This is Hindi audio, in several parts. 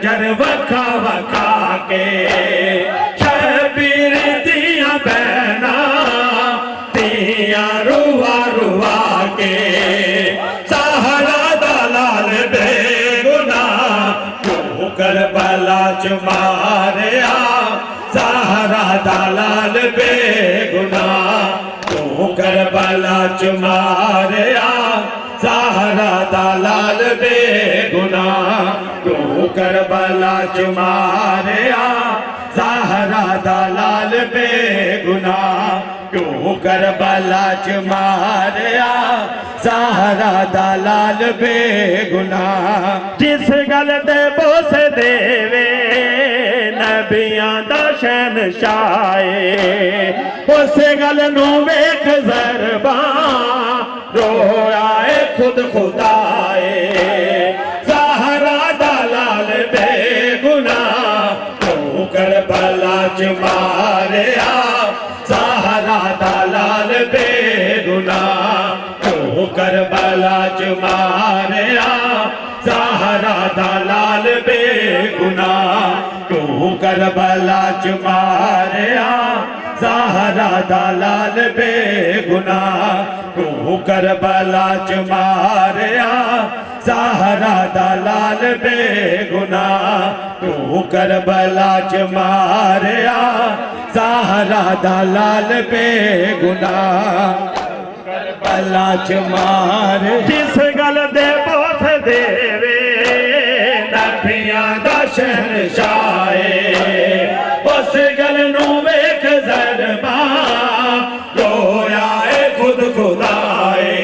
खंजर वखा वखा के शबीर दिया बहना दिया रुआ रुआ के सहरा दलाल बेगुनाह क्यों करबला च मारिया सहरा दलाल बेगुनाह क्यों करबला च मारिया सहरा दलाल बेगुनाह क्यों करबला च मारिया सहरा दलाल बेगुनाह क्यों करबला च मारिया सहरा दलाल बेगुनाह जिस गल दे बोस देवे नबियां दा शहनशाह उस गल नू वेख ज़रबा रोया है खुद खुदाए सहरा दलाल बेगुनाह क्यों करबला च मारिया सहरा दलाल बेगुनाह क्यों करबला च मारिया सहरा दलाल बेगुनाह क्यों करबला च मारिया सहरा दलाल बेगुनाह क्यों करबला च मारिया सहरा दलाल बेगुनाह क्यों करबला च मारिया सहरा दलाल बेगुनाह करबला च मार जिस गल दे बोथ देवे नबियां दा शहनशाह उस गल नू वेख ज़रबा रोया है खुद खुदाए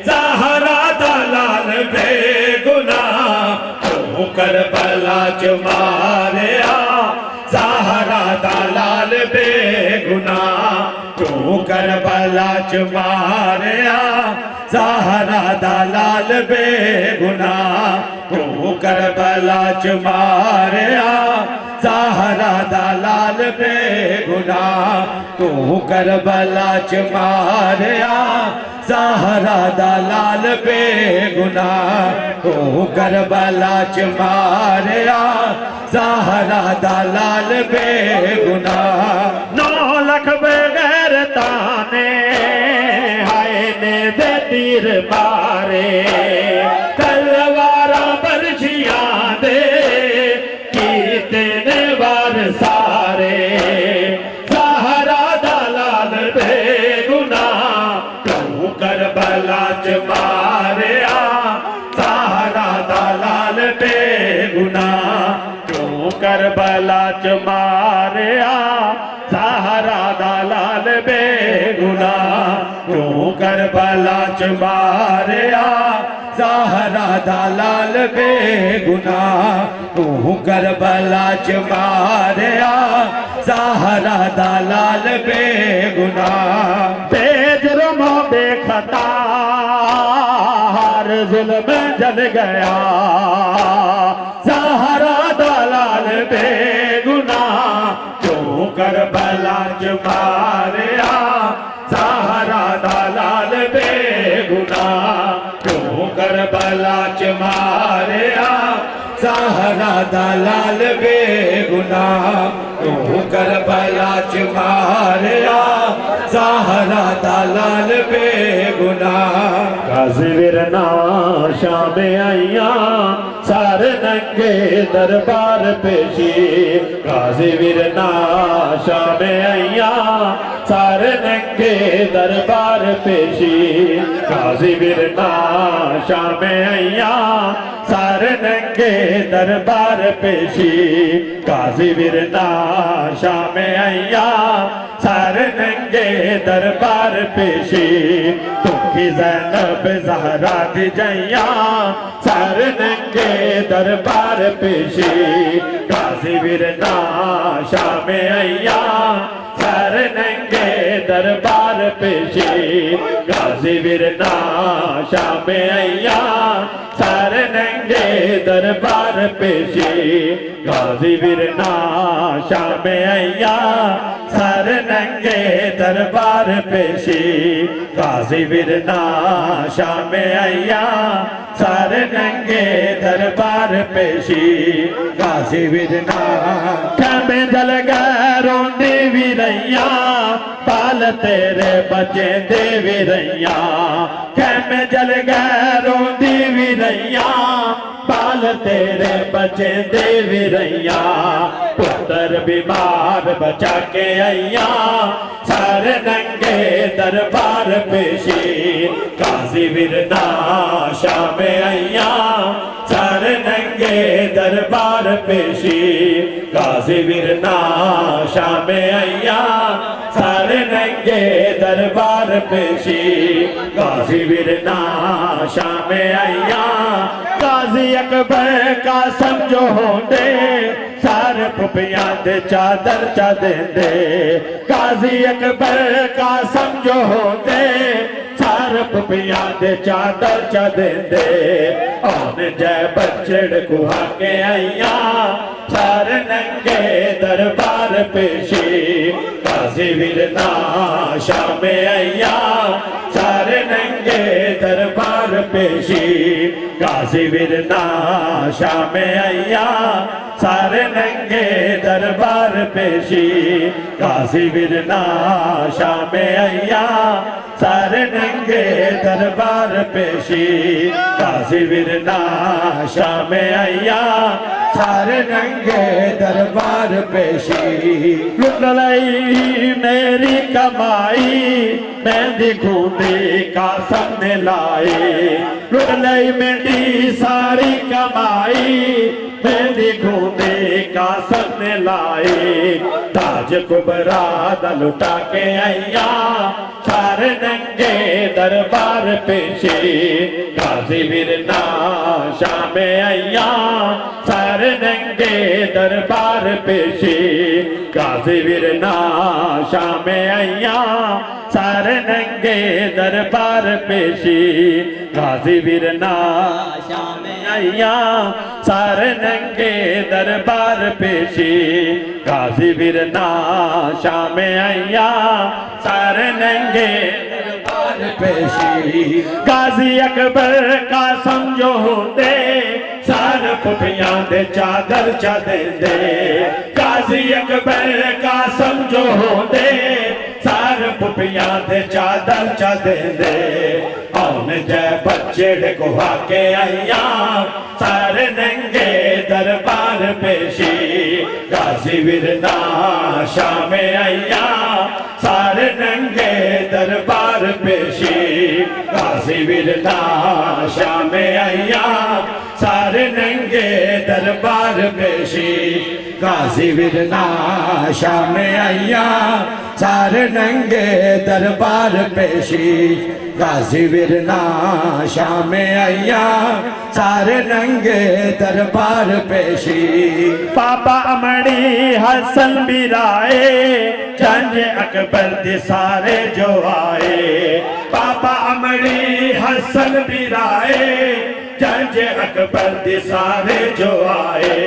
सहरा दलाल बेगुनाह क्यों करबला च मारिया सहरा दलाल बेगुनाह क्यों करबला च मारिया सहरा दलाल बेगुनाह क्यों करबला च मारिया सहरा दलाल बेगुनाह क्यों करबला च मारिया सहरा दलाल बेगुनाह क्यों करबला च मारिया सहरा दलाल बेगुनाह 9 लाख बगैर ताने हाय ने दे तीर मारे तलवारा बरछियां दे कीते ने वार सारे सहरा दलाल बेगुनाह क्यों करबला च मारिया सहरा दलाल बेगुनाह क्यों करबला च मारिया सहरा दलाल बेगुनाह क्यों करबला च मारिया सहरा दलाल बेगुनाह क्यों करबला च मारिया सहरा दलाल बेगुनाह बेजुर्म बेखता हर जुल्म जल गया सहरा दलाल बेगुनाह क्यों करबला च मारिया सहरा दलाल बेगुनाह क्यों करबला च मारिया सहरा दलाल बेगुनाह क्यों करबला च मारिया सहरा दलाल बेगुनाह गाज़ी विरना शाम आइया सारे नंगे दरबार पेशी गाज़ी विरना शाम आइया सारे नंगे दरबार पेशी गाज़ी विरना शाम आइया सारे नंगे दरबार पेशी गाज़ी विरना शाम आइया सारे नंगे दरबार पेशी तुखी ज़ैनब ज़हरा दी जैया सारे नंगे दरबार पेशी गाज़ी विरना शाम आइया सारे नंगे दरबार पेशी गाज़ी विरना शाम आइया सारे नंगे दरबार पेशी गाजी बिरना शाम अय्या सर नंगे दरबार पेशी गाजी बिरना शाम अय्या सर नंगे दरबार पेशी गाजी बिरना कैमे जल गैरों दी वीरैया पाल तेरे बचे दे वीरैया कैमे जल गैरों दी वीरैया पाल तेरे बचे दे वीरैया पुत्र बीमार बचा के अय्या सर नंगे दरबार पेशी गाजी बिरना शाम अय्या सर नंगे दरबार पेशी गाजी बिरना शाम अय्या सर नंगे दरबार पेशी गाजी बिरना शाम अय्या गाजी अकबर का समझो होंदे सारे पुपियां दे चादर चा देंदे गाजी अकबर का समझो होंदे सारे पुपियां दे चादर चा देंदे औन जय बच्चड़ कुहा के अय्या सारे नंगे दरबार पेशी गाजी बिरना शाम अय्या सारे नंगे दरबार पेशी गाजी बिरना शाम अय्या सारे नंगे दरबार पेशी गाजी बिरना शाम अय्या सारे नंगे दरबार पेशी गाजी बिरना शाम अय्या सारे नंगे दरबार पेशी लुट लई मेरी कमाई मेहंदी खूंदी का सबने लाई लुट लई मेरी सारी कमाई मेहंदी खूंदी का सबने लाई ताज कुबरा दा लुटा के अय्या सारे नंगे दरबार पेशी गाजी बिरना शाम अय्या सारे नंगे दरबार पेशी गाजी बिरना शाम अय्या सारे नंगे दरबार पेशी गाजी बिरना शाम अय्या सारे नंगे दरबार पेशी गाजी बिरना शाम अय्या सारे नंगे दरबार पेशी गाजी अकबर का समझो होंदे सारे पुपियां दे चादर चा देंदे गाजी अकबर का समझो होंदे सारे पुपियां दे चादर चा देंदे औन जय बच्चड़ कुहा के अय्या सारे नंगे दरबार पेशी गाजी बिरना शाम अय्या सारे नंगे दरबार पेशी गाजी बिरना शाम अय्या सारे नंगे दरबार पेशी गाजी बिरना शाम अय्या सारे नंगे दरबार पेशी गाजी बिरना शाम अय्या सारे नंगे दरबार पेशी बाबा अमड़ी हसन बिराए जंज अकबर दे सारे जो आए बाबा अमड़ी हसन बिराए जंज अकबर दे सारे जो आए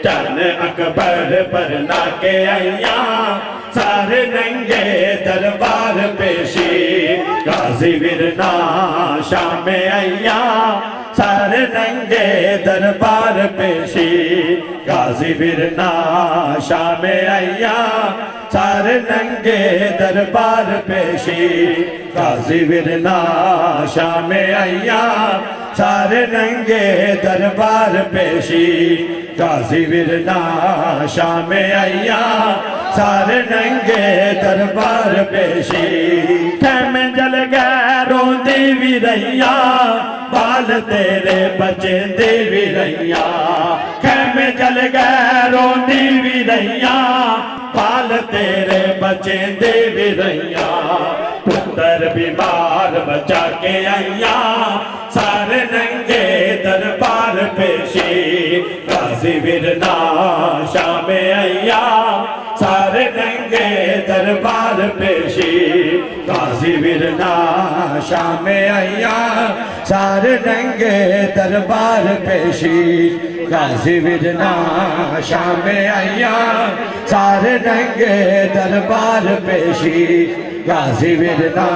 जन अकबर पर ना के अय्या सारे नंगे दरबार पेशी गाजी बिरना शाम अय्या सारे नंगे दरबार पेशी गाजी बिरना शाम अय्या सारे नंगे दरबार पेशी गाजी बिरना शाम अय्या सारे नंगे दरबार पेशी गाजी बिरना शाम अय्या सारे नंगे दरबार पेशी कैम जल गैरों दी वीरैया बाल तेरे बचे दे वीरैया कैम जल गैरों दी वीरैया बाल तेरे बचे दे वीरैया पुत्र बीमार बचा के अय्या सारे नंगे दरबार पेशी गाजी बिरना शाम अय्या सारे नंगे दरबार पेशी गाजी बिरना शाम अय्या सार नंगे दरबार पेशी गाजी विरना शाम आया सार नंगे दरबार पेशी गाजी विरना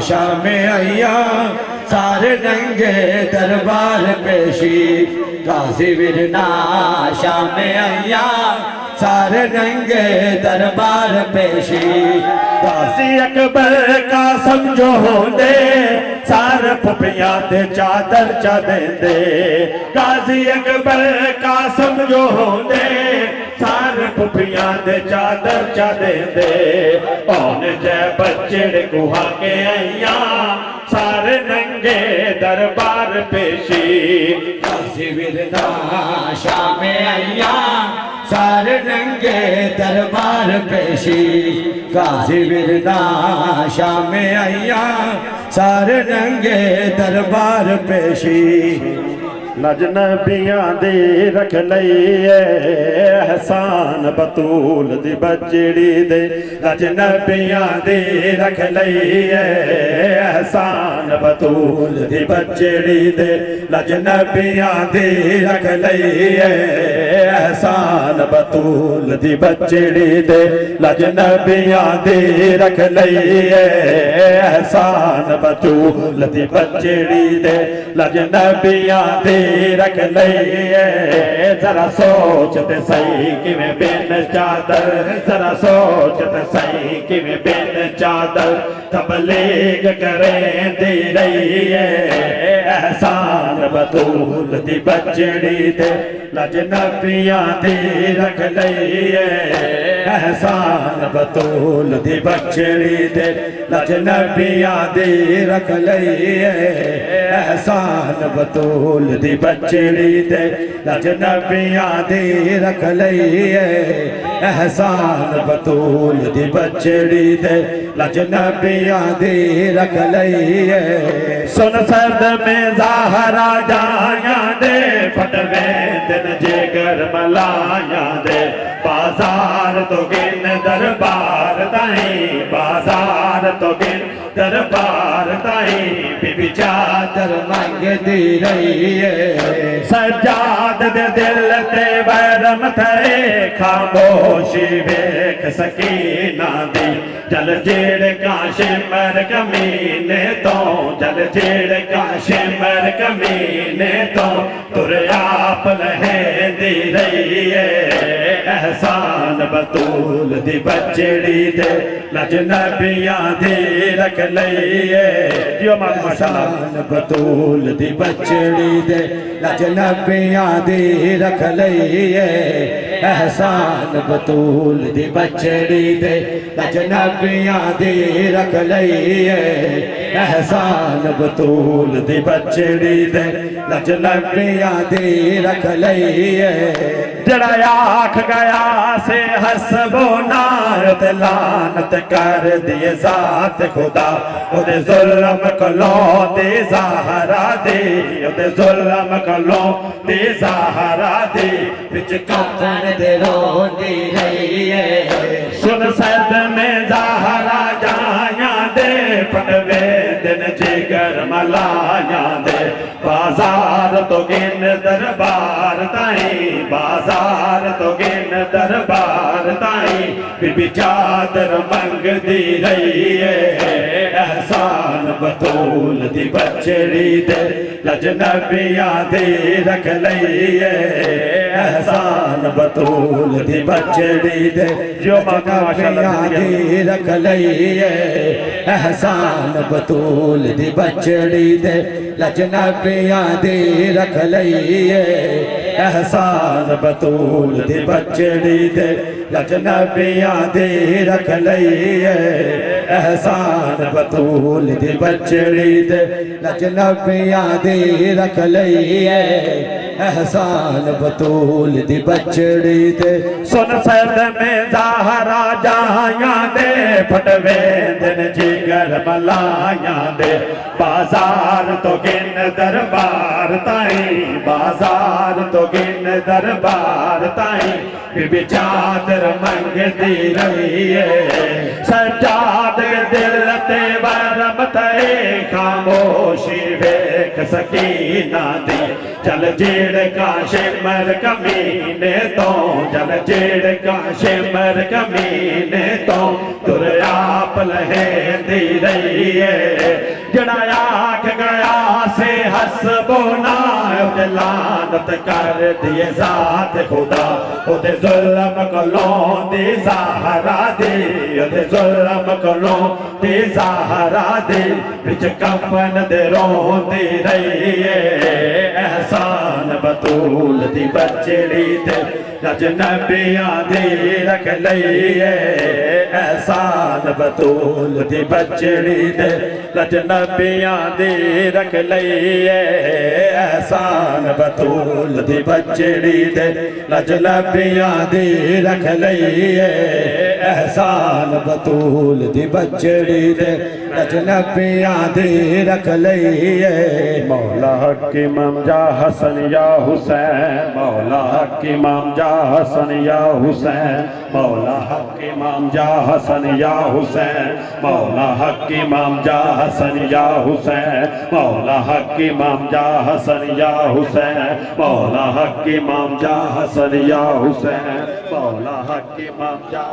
शाम आया सारे नंगे दरबार पेशी गाजी विरना शाम आया सारे नंगे दरबार पेशी गाजी अकबर का समझो होंदे सारे पुपिया दे चादर चा देंदे गाजी अकबर का समझो होंदे सारे पुपिया दे चादर चा देंदे औन जै बच्चे गुहा के आइया सारे नंगे दरबार पेशी गाजी विरना शाम आइया सारे नंगे दरबार पेशी गाजी विरना शाम आइया सारे नंगे दरबार पेशी लजनबियां दी रख लईए एहसान बतूल दी बचड़ी दे लजनबियां दी रख लईए एहसान बतूल दी बचड़ी दे लजनबियां दी रख लईए एहसान बतूल दी बचड़ी दे लजनबियां दी रख लईए एहसान बतूल दी बचड़ी दे लजनबियां दी रख लईए जरा सोचते सही किवें बिन चादर जरा सोचते सही किवें बिन चादर तबलीग करें दी रहीए एहसान बतूल दी बचड़ी दे लजनबियां दी रख लईए एहसान बतूल दी बचड़ी दे लजनबियां दी रख लईए एहसान बतूल दी बचड़ी दे लजनबियां दी रख लईए एहसान बतूल दी बचड़ी दे लजनबियां दी रख लईए सुन सर्द में ज़हरा जाया दे फटवे दिन जिगर मलाया दे बाजार तो गिन दरबार ताई बाजार तो गिन दरबार ताई बीबी चादर मंगदी रही है सजाद दे दिल ते वरम थे खामोशी वेख सकीना दी जल जेड़ का शिमर कमीने तो जल जेड़ का शिमर कमीने तो तुर आप लहेंदी रही है एहसान बतूल दी बचड़ी दे लजनबियां दी रख लईए एहसान बतूल दी बचड़ी दे लजनबियां दी रख लईए एहसान बतूल दी बचड़ी दे लजनबियां दी रख लईए एहसान बतूल दी बचड़ी दे लजनबियां दी रख लईए जड़ा आख गया से हसबो नारत लानत कर दिए जात खुदा उदे जुल्म कलो दे ज़हरा दे उदे जुल्म कलो दे ज़हरा दे बिच कफन दे रोंदी रही है सुन सद में ज़हरा जाया दे पटवे दिन जिगर मलाया दे बाजार तो गिन दरबार ताई बाजार तो गिन दरबार ताई बीबी चादर मंगदी रही है एहसान बतूल दी बचड़ी दे लजनबियां दी रख लईए एहसान बतूल दी बचड़ी दे लजनबियां दी रख लईए एहसान बतूल दी बचड़ी दे लजनबियां दी रख लईए एहसान बतूल दी बचड़ी दे लजनबियां दी रख लईए एहसान बतूल दी बचड़ी दे लजनबियां दी रख लईए एहसान बतूल दी बचड़ी दे सुन सद में ज़हरा जाया दे फटवे दिन जिगर मलाया दे बाजार तो गिन दरबार ताई बाजार तो गिन दरबार ताई बीबी चादर मंगदी रही है सजाद दिल ते वरम थे खामोशी वेख देख सकीना दी चल जेड़ का शिमर कमीने तो चल जेड़ का शिमर कमीने तो तुर आप लहेंदी रही है जड़ा आख गया से हसबो ना लानत कर दिए जात खुदा ओदे जुल्म कलों दी सहारा दे ओदे जुल्म कलों दी सहारा दे बिच कफन दे रोंदी रही है एहसान बतूल दी बचड़ी ते अजनबियां दी रख लई है एहसान बतूल दी बचड़ी ते अजनबियां दी रख लई है एहसान बतूल दी बचड़ी ते अजनबियां दी रख लई है एहसान बतूल दी बचड़ी ते अजनबियां दी रख लई है मौला हक इमाम जा हसन या हुसैन मौला हक इमाम जा हसन या हुसैन मौला हक इमाम जा हसन या हुसैन मौला हक इमाम जा हसन या हुसैन मौला हक इमाम जा हसन या हुसैन मौला हक इमाम जा हसन या हुसैन मौला हक इमाम जा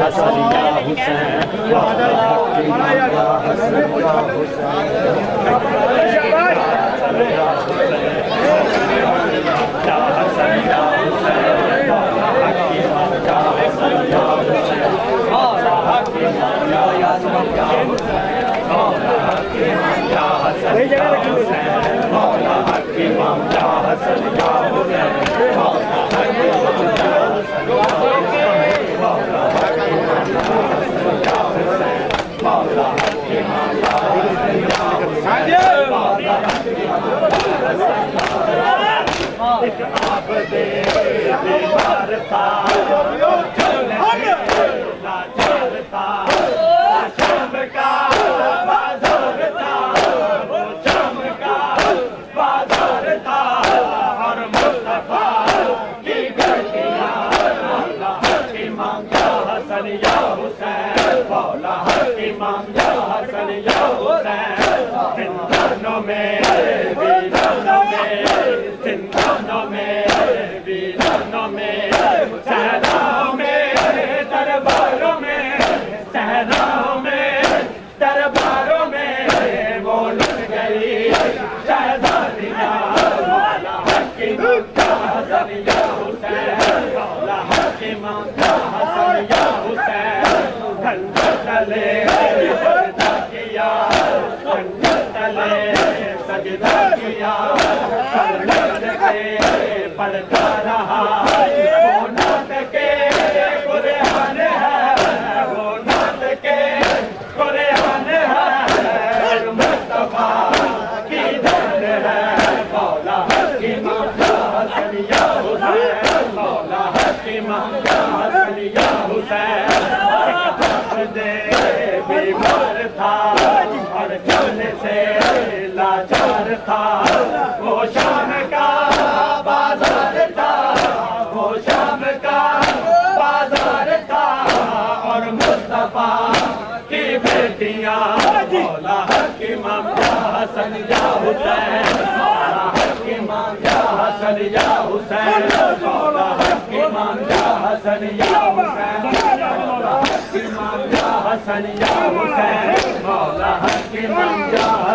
हसन या हुसैन मौला हक इमाम जा हसन या हुसैन मौला हक इमाम जा हसन या पढ़ता रहा वो नात के कुरान है वो नात के कुरान है मुस्तफा की जान है मौला हक इमाम हसन या हुसैन मौला हक इमाम हसन या हुसैन दे बीमार था और जाने से लाचार था वो शाम का बाजार था वो शाम का बाजार था और मुस्तफा की बेटियां मौला हक इमाम हसन या हुसैन मौला हक इमाम हसन या हुसैन मौला हक इमाम हसन या हुसैन मौला हक इमाम हसन या हुसैन मौला हक इमाम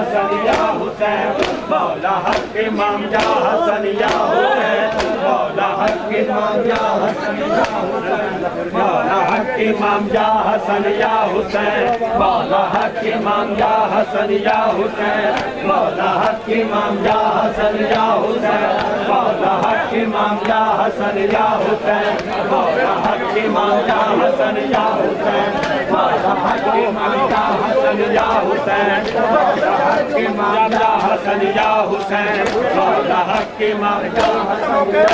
हसन या हुसैन मौला हक इमाम हसन या हुसैन मौला हक इमाम हसन या हुसैन मौला हक इमाम हसन या हुसैन मौला हक इमाम हसन या हुसैन मौला हक इमाम हसन या हुसैन मौला हक इमाम हसन या हुसैन मौला हक इमाम हसन या हुसैन मौला हक इमाम हसन या हुसैन मौला हक इमाम हसन या हुसैन मौला हक इमाम हसन या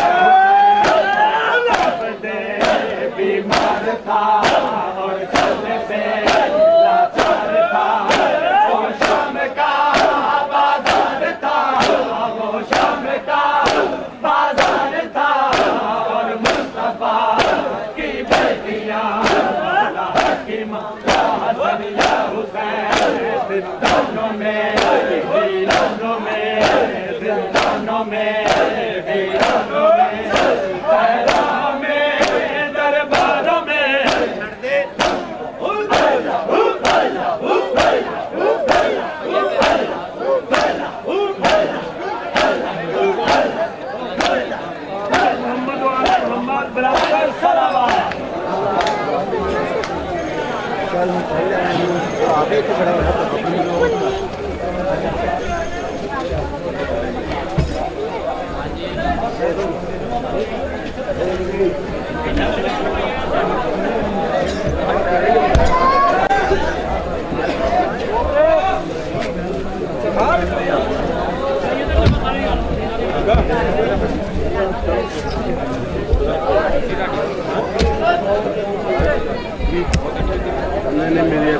बीमार था और चलने से लाचार था वो शाम का बाजार था वो शाम का बाजार था और मुस्तफा की बेटियां जिंदानों में वीरानों में जिंदानों में वीरानों में सहराओं में दरबारों में मोहम्मद बराबर सलावात आगे तो बड़ा नहीं मेरे